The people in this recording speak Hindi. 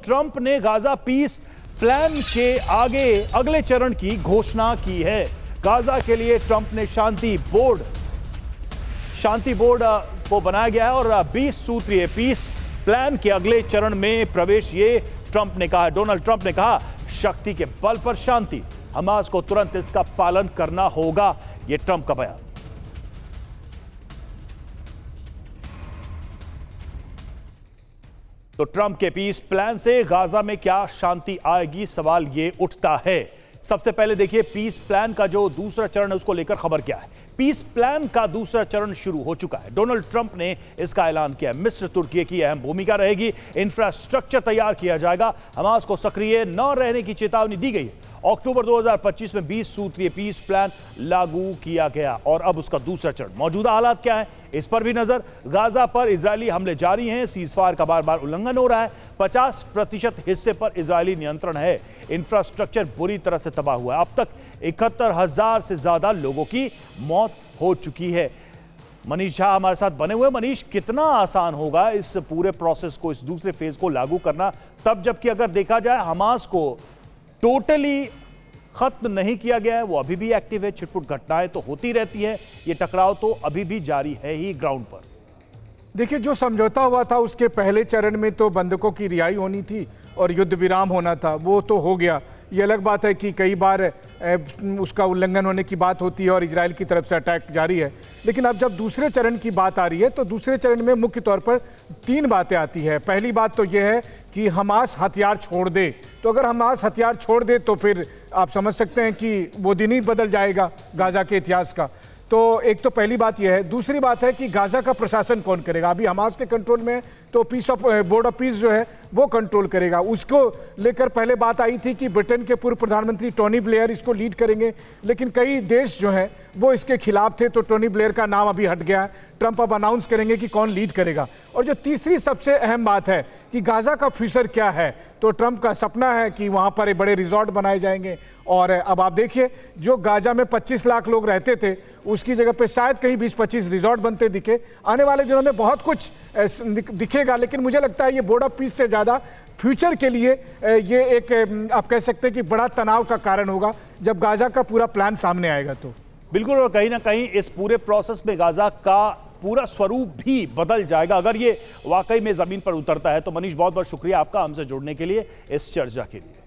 ट्रंप ने गाजा पीस प्लान के आगे अगले चरण की घोषणा की है। गाजा के लिए ट्रंप ने शांति बोर्ड को बनाया गया है और 20 सूत्रीय पीस प्लान के अगले चरण में प्रवेश ये ट्रंप ने कहा। डोनाल्ड ट्रंप ने कहा, शक्ति के बल पर शांति, हमास को तुरंत इसका पालन करना होगा। यह ट्रंप का बयान। तो ट्रंप के पीस प्लान से गाजा में क्या शांति आएगी, सवाल ये उठता है। सबसे पहले देखिए पीस प्लान का जो दूसरा चरण है उसको लेकर खबर क्या है। पीस प्लान का दूसरा चरण शुरू हो चुका है। डोनाल्ड ट्रंप ने इसका ऐलान किया। मिस्र तुर्की की अहम भूमिका रहेगी। इंफ्रास्ट्रक्चर तैयार किया जाएगा। हमास को सक्रिय न रहने की चेतावनी दी गई है। अक्टूबर 2025 में 20 सूत्रीय पीस प्लान लागू किया गया और अब उसका दूसरा चरण। मौजूदा हालात क्या है, इस पर भी नजर। गाजा पर इजरायली हमले जारी हैं। सीजफायर का बार बार उल्लंघन हो रहा है। 50% हिस्से पर इजरायली नियंत्रण है। इंफ्रास्ट्रक्चर बुरी तरह से तबाह हुआ है। अब तक 71,000 से ज्यादा लोगों की मौत हो चुकी है। मनीष झा हमारे साथ बने हुए। मनीष, कितना आसान होगा इस पूरे प्रोसेस को, इस दूसरे फेज को लागू करना, तब जबकि अगर देखा जाए हमास को टोटली खत्म नहीं किया गया है, वो अभी भी एक्टिव है। छिटपुट घटनाएं तो होती रहती है, ये टकराव तो अभी भी जारी है ही ग्राउंड पर। देखिए, जो समझौता हुआ था उसके पहले चरण में तो बंधकों की रिहाई होनी थी और युद्ध विराम होना था, वो तो हो गया। ये अलग बात है कि कई बार उसका उल्लंघन होने की बात होती है और इजराइल की तरफ से अटैक जारी है। लेकिन अब जब दूसरे चरण की बात आ रही है तो दूसरे चरण में मुख्य तौर पर 3 बातें आती है। पहली बात तो यह है कि हमास हथियार छोड़ दे। तो अगर हमास हथियार छोड़ दे तो फिर आप समझ सकते हैं कि वो दिन ही बदल जाएगा गाजा के इतिहास का। तो एक तो पहली बात यह है। दूसरी बात है कि गाजा का प्रशासन कौन करेगा। अभी हमास के कंट्रोल में है तो बोर्ड ऑफ पीस जो है वो कंट्रोल करेगा। उसको लेकर पहले बात आई थी कि ब्रिटेन के पूर्व प्रधानमंत्री टोनी ब्लेयर इसको लीड करेंगे, लेकिन कई देश जो हैं वो इसके खिलाफ थे, तो टोनी ब्लेयर का नाम अभी हट गया है। ट्रंप अब अनाउंस करेंगे कि कौन लीड करेगा। और जो तीसरी सबसे अहम बात है कि गाजा का फ्यूचर क्या है, तो ट्रंप का सपना है कि वहां पर एक बड़े रिजॉर्ट बनाए जाएंगे। और अब आप देखिए, जो गाजा में 25 लाख लोग रहते थे उसकी जगह पे शायद कहीं 20-25 रिजॉर्ट बनते दिखे। आने वाले दिनों में बहुत कुछ दिखेगा, लेकिन मुझे लगता है ये बोर्ड ऑफ पीस से ज़्यादा फ्यूचर के लिए ये एक आप कह सकते हैं कि बड़ा तनाव का कारण होगा जब गाजा का पूरा प्लान सामने आएगा। तो बिल्कुल, और कहीं ना कहीं इस पूरे प्रोसेस में गाजा का पूरा स्वरूप भी बदल जाएगा अगर ये वाकई में जमीन पर उतरता है। तो मनीष, बहुत बहुत शुक्रिया आपका हमसे जुड़ने के लिए, इस चर्चा के लिए।